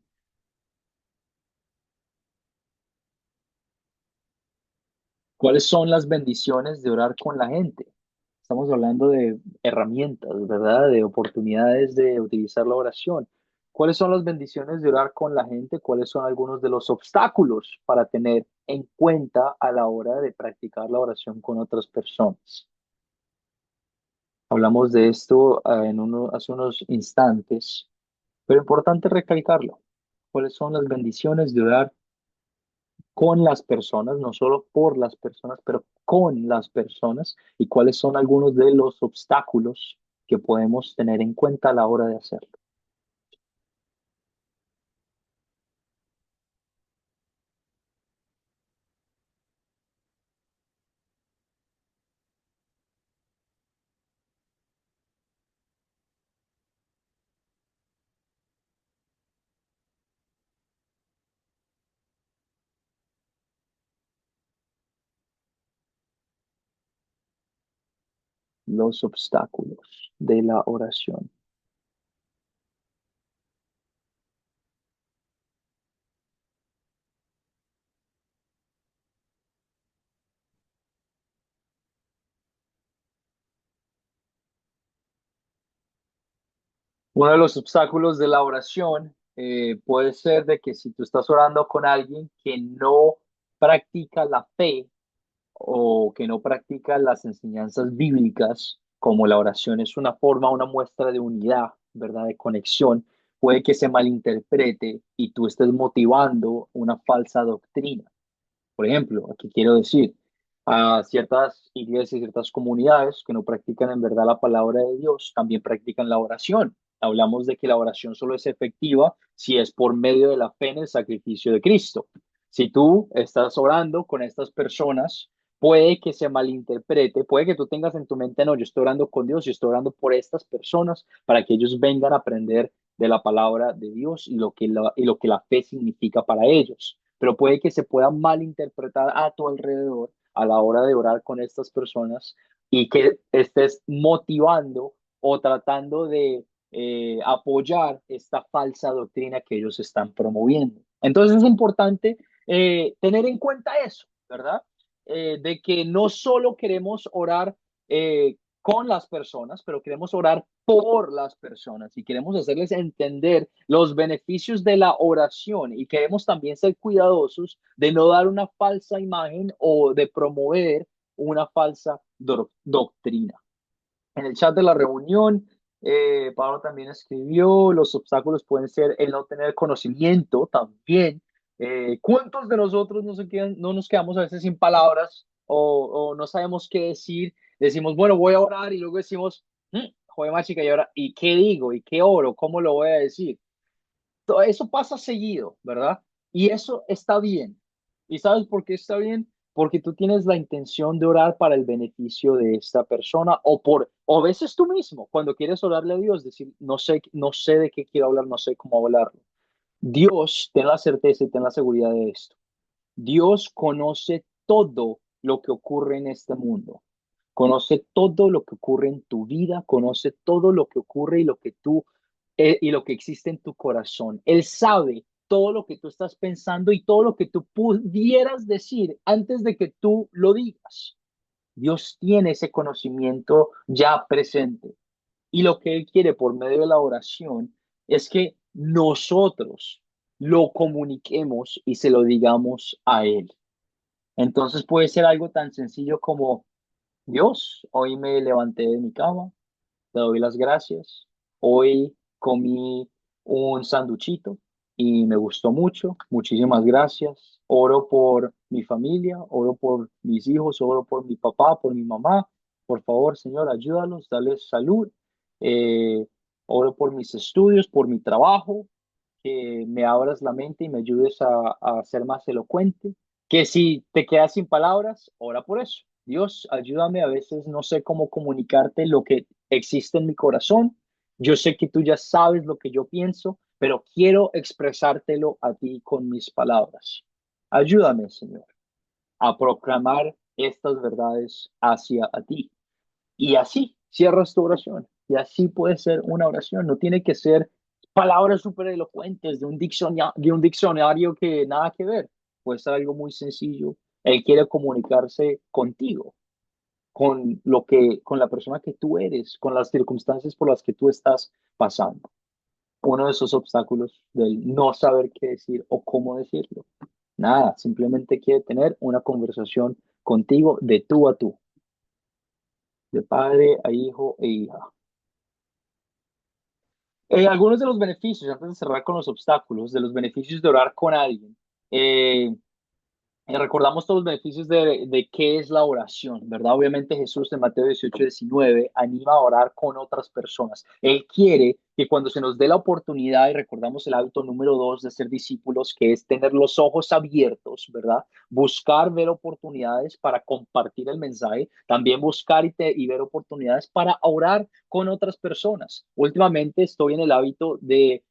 ¿Cuáles son las bendiciones de orar con la gente? Estamos hablando de herramientas, ¿verdad? De oportunidades de utilizar la oración. ¿Cuáles son las bendiciones de orar con la gente? ¿Cuáles son algunos de los obstáculos para tener en cuenta a la hora de practicar la oración con otras personas? Hablamos de esto hace unos instantes, pero importante recalcarlo. ¿Cuáles son las bendiciones de orar con las personas, no solo por las personas, pero con las personas, y cuáles son algunos de los obstáculos que podemos tener en cuenta a la hora de hacerlo? Los obstáculos de la oración. Uno de los obstáculos de la oración puede ser de que si tú estás orando con alguien que no practica la fe, o que no practica las enseñanzas bíblicas, como la oración es una forma, una muestra de unidad, ¿verdad? De conexión, puede que se malinterprete y tú estés motivando una falsa doctrina. Por ejemplo, aquí quiero decir, a ciertas iglesias, ciertas comunidades que no practican en verdad la palabra de Dios, también practican la oración. Hablamos de que la oración solo es efectiva si es por medio de la fe en el sacrificio de Cristo. Si tú estás orando con estas personas, puede que se malinterprete, puede que tú tengas en tu mente, no, yo estoy orando con Dios, yo estoy orando por estas personas para que ellos vengan a aprender de la palabra de Dios y lo que la fe significa para ellos, pero puede que se pueda malinterpretar a tu alrededor a la hora de orar con estas personas y que estés motivando o tratando de apoyar esta falsa doctrina que ellos están promoviendo. Entonces es importante tener en cuenta eso, ¿verdad? De que no solo queremos orar con las personas, pero queremos orar por las personas y queremos hacerles entender los beneficios de la oración y queremos también ser cuidadosos de no dar una falsa imagen o de promover una falsa doctrina. En el chat de la reunión, Pablo también escribió, los obstáculos pueden ser el no tener conocimiento también. ¿Cuántos de nosotros no nos quedamos a veces sin palabras o no sabemos qué decir? Decimos, bueno, voy a orar y luego decimos, joder, más chica, ¿y ahora, ¿y qué digo? ¿Y qué oro? ¿Cómo lo voy a decir? Todo eso pasa seguido, ¿verdad? Y eso está bien. ¿Y sabes por qué está bien? Porque tú tienes la intención de orar para el beneficio de esta persona o a veces tú mismo, cuando quieres orarle a Dios, decir, no sé de qué quiero hablar, no sé cómo hablarlo. Dios, ten la certeza y ten la seguridad de esto. Dios conoce todo lo que ocurre en este mundo. Conoce todo lo que ocurre en tu vida, conoce todo lo que ocurre y lo que existe en tu corazón. Él sabe todo lo que tú estás pensando y todo lo que tú pudieras decir antes de que tú lo digas. Dios tiene ese conocimiento ya presente. Y lo que Él quiere por medio de la oración es que nosotros lo comuniquemos y se lo digamos a Él. Entonces puede ser algo tan sencillo como, Dios, hoy me levanté de mi cama, te doy las gracias. Hoy comí un sanduchito y me gustó mucho. Muchísimas gracias. Oro por mi familia, oro por mis hijos, oro por mi papá, por mi mamá. Por favor, Señor, ayúdalos, dale salud. Eh, Oro por mis estudios, por mi trabajo, que me abras la mente y me ayudes a ser más elocuente. Que si te quedas sin palabras, ora por eso. Dios, ayúdame, a veces no sé cómo comunicarte lo que existe en mi corazón. Yo sé que tú ya sabes lo que yo pienso, pero quiero expresártelo a ti con mis palabras. Ayúdame, Señor, a proclamar estas verdades hacia a ti. Y así cierras tu oración. Y así puede ser una oración. No tiene que ser palabras súper elocuentes de un diccionario que nada que ver. Puede ser algo muy sencillo. Él quiere comunicarse contigo, con la persona que tú eres, con las circunstancias por las que tú estás pasando. Uno de esos obstáculos del no saber qué decir o cómo decirlo. Nada, simplemente quiere tener una conversación contigo de tú a tú, de padre a hijo e hija. Algunos de los beneficios, antes de cerrar con los obstáculos, de los beneficios de orar con alguien. Eh, Recordamos todos los beneficios de qué es la oración, ¿verdad? Obviamente Jesús en Mateo 18-19 anima a orar con otras personas. Él quiere que cuando se nos dé la oportunidad, y recordamos el hábito número 2 de ser discípulos, que es tener los ojos abiertos, ¿verdad? Buscar ver oportunidades para compartir el mensaje, también buscar y ver oportunidades para orar con otras personas. Últimamente estoy en el hábito de,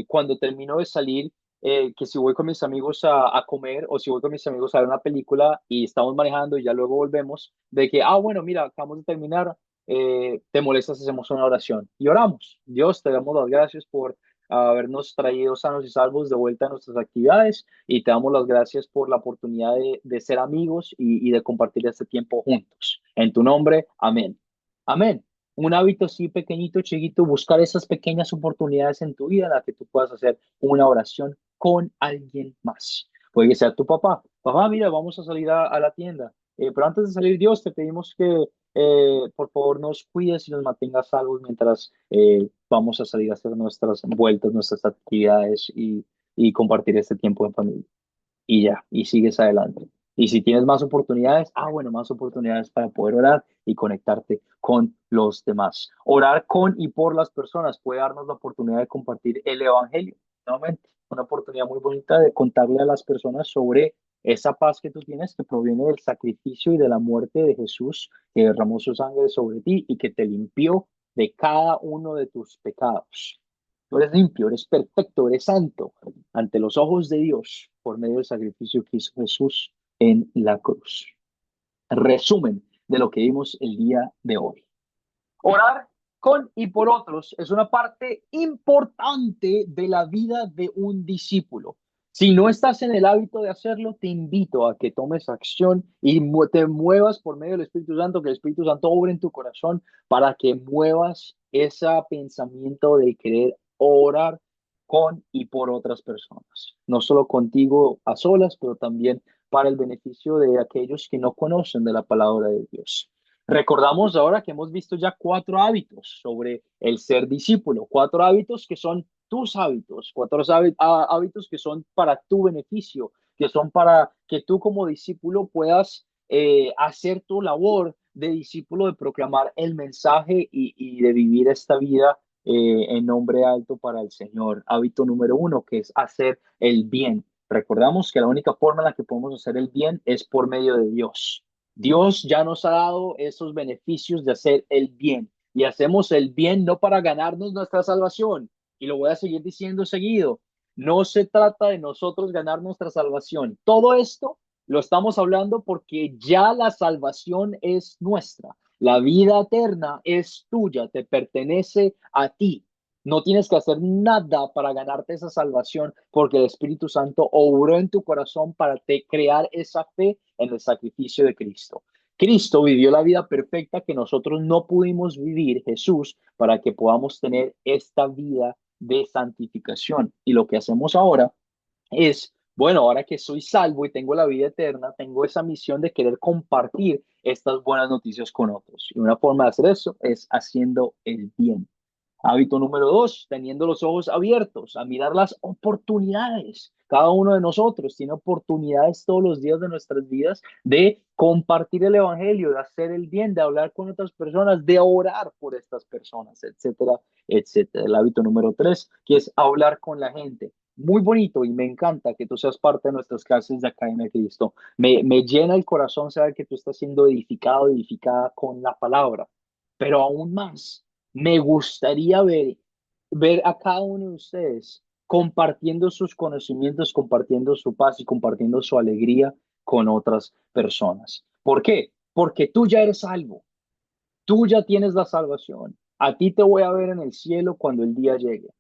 cuando termino de salir, que si voy con mis amigos a comer o si voy con mis amigos a ver una película y estamos manejando y ya luego volvemos, de que, bueno, mira, acabamos de terminar, te molestas, hacemos una oración y oramos. Dios, te damos las gracias por habernos traído sanos y salvos de vuelta a nuestras actividades y te damos las gracias por la oportunidad de ser amigos y de compartir este tiempo juntos. En tu nombre, amén. Amén. Un hábito así pequeñito, chiquito, buscar esas pequeñas oportunidades en tu vida en las que tú puedas hacer una oración con alguien más. Puede que sea tu papá. Papá, mira, vamos a salir a la tienda. Pero antes de salir, Dios, te pedimos que por favor nos cuides y nos mantengas salvos mientras vamos a salir a hacer nuestras vueltas, nuestras actividades y compartir este tiempo en familia. Y ya, y sigues adelante. Y si tienes más oportunidades, bueno, más oportunidades para poder orar y conectarte con los demás. Orar con y por las personas puede darnos la oportunidad de compartir el evangelio. Nuevamente, una oportunidad muy bonita de contarle a las personas sobre esa paz que tú tienes que proviene del sacrificio y de la muerte de Jesús, que derramó su sangre sobre ti y que te limpió de cada uno de tus pecados. Tú eres limpio, eres perfecto, eres santo ante los ojos de Dios por medio del sacrificio que hizo Jesús en la cruz. Resumen de lo que vimos el día de hoy. Orar con y por otros es una parte importante de la vida de un discípulo. Si no estás en el hábito de hacerlo, te invito a que tomes acción y te muevas por medio del Espíritu Santo, que el Espíritu Santo obre en tu corazón para que muevas ese pensamiento de querer orar con y por otras personas. No solo contigo a solas, pero también para el beneficio de aquellos que no conocen de la palabra de Dios. Recordamos ahora que hemos visto ya 4 hábitos sobre el ser discípulo, 4 hábitos que son tus hábitos, 4 hábitos que son para tu beneficio, que son para que tú como discípulo puedas hacer tu labor de discípulo, de proclamar el mensaje y de vivir esta vida en nombre alto para el Señor. Hábito número uno, que es hacer el bien. Recordamos que la única forma en la que podemos hacer el bien es por medio de Dios. Dios ya nos ha dado esos beneficios de hacer el bien y hacemos el bien no para ganarnos nuestra salvación. Y lo voy a seguir diciendo seguido. No se trata de nosotros ganar nuestra salvación. Todo esto lo estamos hablando porque ya la salvación es nuestra. La vida eterna es tuya, te pertenece a ti. No tienes que hacer nada para ganarte esa salvación porque el Espíritu Santo obró en tu corazón para te crear esa fe en el sacrificio de Cristo. Cristo vivió la vida perfecta que nosotros no pudimos vivir, Jesús, para que podamos tener esta vida de santificación. Y lo que hacemos ahora es, bueno, ahora que soy salvo y tengo la vida eterna, tengo esa misión de querer compartir estas buenas noticias con otros. Y una forma de hacer eso es haciendo el bien. Hábito número dos, teniendo los ojos abiertos a mirar las oportunidades. Cada uno de nosotros tiene oportunidades todos los días de nuestras vidas de compartir el evangelio, de hacer el bien, de hablar con otras personas, de orar por estas personas, etcétera, etcétera. El hábito número tres, que es hablar con la gente. Muy bonito y me encanta que tú seas parte de nuestras clases de Academia de Cristo. Me llena el corazón saber que tú estás siendo edificado, edificada con la palabra, pero aún más me gustaría ver a cada uno de ustedes compartiendo sus conocimientos, compartiendo su paz y compartiendo su alegría con otras personas. ¿Por qué? Porque tú ya eres salvo, tú ya tienes la salvación. A ti te voy a ver en el cielo cuando el día llegue,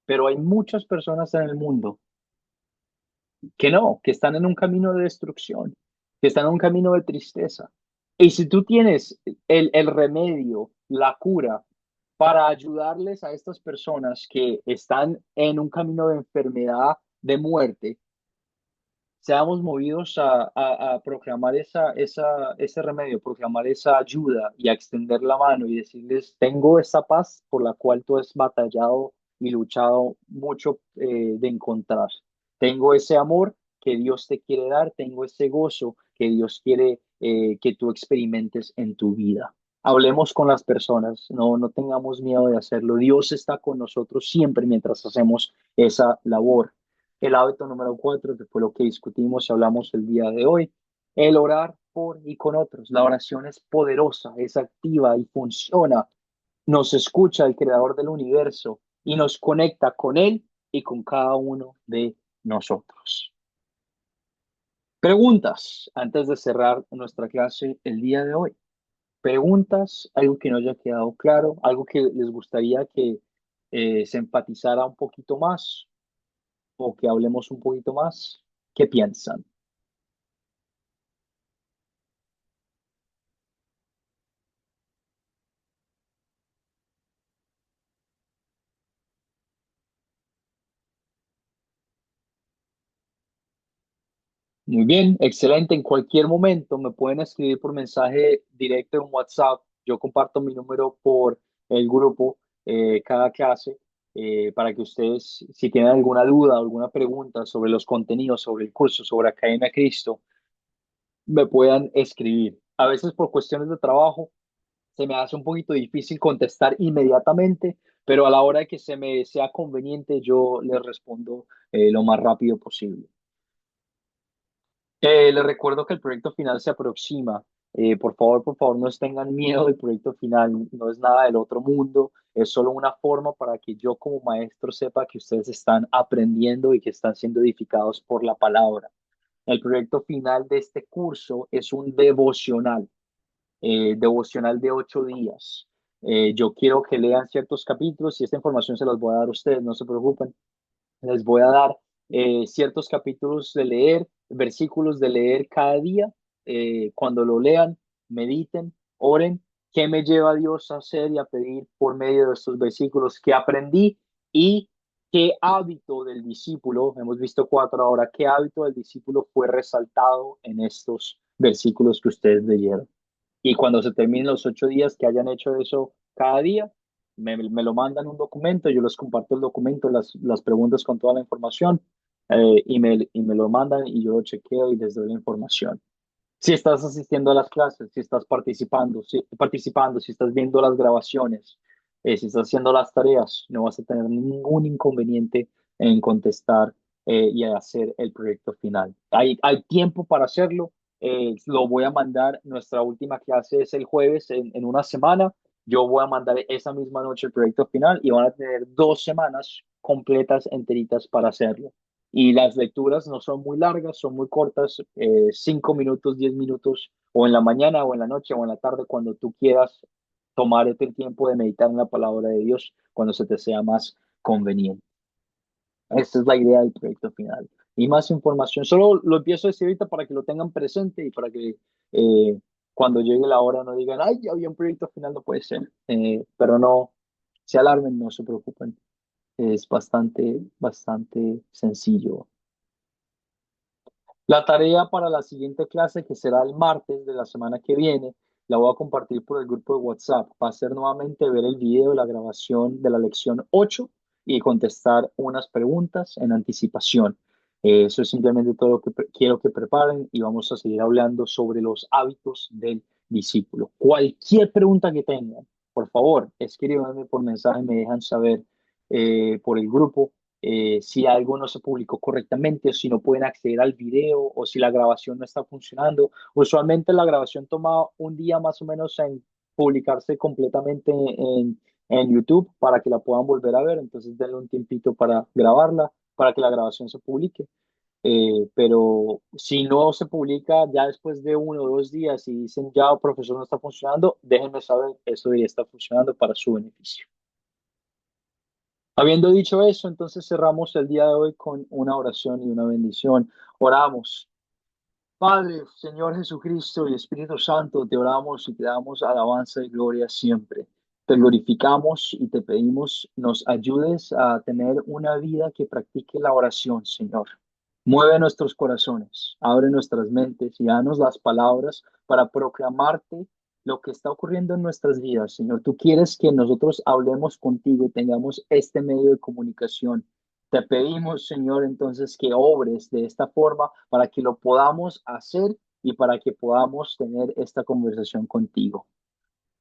pero hay muchas personas en el mundo que no, que están en un camino de destrucción, que están en un camino de tristeza. Y si tú tienes el remedio, la cura para ayudarles a estas personas que están en un camino de enfermedad, de muerte, seamos movidos a proclamar ese remedio, proclamar esa ayuda y a extender la mano y decirles, tengo esa paz por la cual tú has batallado y luchado mucho de encontrar. Tengo ese amor que Dios te quiere dar, tengo ese gozo que Dios quiere que tú experimentes en tu vida. Hablemos con las personas, no tengamos miedo de hacerlo. Dios está con nosotros siempre mientras hacemos esa labor. El hábito número cuatro, que fue lo que discutimos y hablamos el día de hoy, el orar por y con otros. La oración es poderosa, es activa y funciona. Nos escucha el creador del universo y nos conecta con él y con cada uno de nosotros. Preguntas antes de cerrar nuestra clase el día de hoy. Preguntas, algo que no haya quedado claro, algo que les gustaría que se enfatizara un poquito más o que hablemos un poquito más. ¿Qué piensan? Muy bien, excelente. En cualquier momento me pueden escribir por mensaje directo en WhatsApp. Yo comparto mi número por el grupo cada clase para que ustedes, si tienen alguna duda o alguna pregunta sobre los contenidos, sobre el curso, sobre Academia Cristo, me puedan escribir. A veces por cuestiones de trabajo se me hace un poquito difícil contestar inmediatamente, pero a la hora de que se me sea conveniente, yo les respondo lo más rápido posible. Les recuerdo que el proyecto final se aproxima. Por favor, no tengan miedo del proyecto final. No es nada del otro mundo. Es solo una forma para que yo como maestro sepa que ustedes están aprendiendo y que están siendo edificados por la palabra. El proyecto final de este curso es un devocional de 8 días. Yo quiero que lean ciertos capítulos y esta información se las voy a dar a ustedes, no se preocupen. Les voy a dar ciertos capítulos de leer, versículos de leer cada día. Cuando lo lean, mediten, oren. ¿Qué me lleva a Dios a hacer y a pedir por medio de estos versículos que aprendí? Y qué hábito del discípulo, hemos visto cuatro ahora, qué hábito del discípulo fue resaltado en estos versículos que ustedes leyeron. Y cuando se terminen los 8 días que hayan hecho eso cada día, me lo mandan un documento, yo les comparto el documento, las preguntas con toda la información, y me lo mandan y yo lo chequeo y les doy la información. Si estás asistiendo a las clases, si estás participando, si estás viendo las grabaciones, Si estás haciendo las tareas, no vas a tener ningún inconveniente en contestar y hacer el proyecto final. Hay tiempo para hacerlo. Lo voy a mandar. Nuestra última clase es el jueves en una semana. Yo voy a mandar esa misma noche el proyecto final y van a tener 2 semanas completas, enteritas para hacerlo. Y las lecturas no son muy largas, son muy cortas, 5 minutos, 10 minutos, o en la mañana, o en la noche, o en la tarde, cuando tú quieras tomar el tiempo de meditar en la palabra de Dios, cuando se te sea más conveniente. Esta es la idea del proyecto final. Y más información, solo lo empiezo a decir ahorita para que lo tengan presente y para que cuando llegue la hora no digan, ay, ya había un proyecto final, no puede ser. Pero no se alarmen, no se preocupen. Es bastante, bastante sencillo. La tarea para la siguiente clase, que será el martes de la semana que viene, la voy a compartir por el grupo de WhatsApp. Va a ser nuevamente ver el video de la grabación de la lección 8 y contestar unas preguntas en anticipación. Eso es simplemente todo lo que quiero que preparen y vamos a seguir hablando sobre los hábitos del discípulo. Cualquier pregunta que tengan, por favor, escríbanme por mensaje, me dejan saber por el grupo si algo no se publicó correctamente o si no pueden acceder al video o si la grabación no está funcionando. Usualmente la grabación toma un día más o menos en publicarse completamente en YouTube para que la puedan volver a ver. Entonces denle un tiempito para grabarla, para que la grabación se publique. Pero si no se publica ya después de 1 o 2 días y dicen ya, profesor, no está funcionando, déjenme saber, eso ya está funcionando para su beneficio. Habiendo dicho eso, entonces cerramos el día de hoy con una oración y una bendición. Oramos. Padre, Señor Jesucristo y Espíritu Santo, te oramos y te damos alabanza y gloria siempre. Te glorificamos y te pedimos nos ayudes a tener una vida que practique la oración, Señor. Mueve nuestros corazones, abre nuestras mentes y danos las palabras para proclamarte lo que está ocurriendo en nuestras vidas, Señor. Tú quieres que nosotros hablemos contigo, tengamos este medio de comunicación. Te pedimos, Señor, entonces que obres de esta forma para que lo podamos hacer y para que podamos tener esta conversación contigo.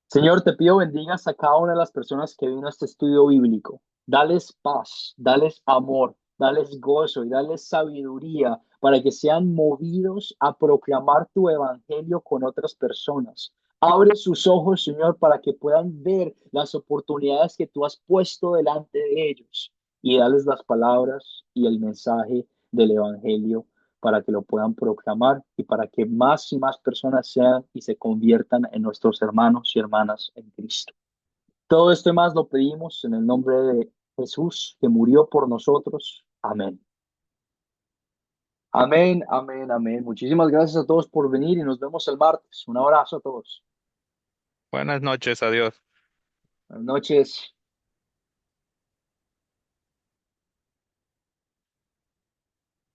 Señor, te pido bendigas a cada una de las personas que vino a este estudio bíblico. Dales paz, dales amor, dales gozo y dales sabiduría para que sean movidos a proclamar tu evangelio con otras personas. Abre sus ojos, Señor, para que puedan ver las oportunidades que tú has puesto delante de ellos y dales las palabras y el mensaje del evangelio para que lo puedan proclamar y para que más y más personas sean y se conviertan en nuestros hermanos y hermanas en Cristo. Todo esto y más lo pedimos en el nombre de Jesús, que murió por nosotros. Amén. Amén, amén, amén. Muchísimas gracias a todos por venir y nos vemos el martes. Un abrazo a todos. Buenas noches, adiós. Buenas noches.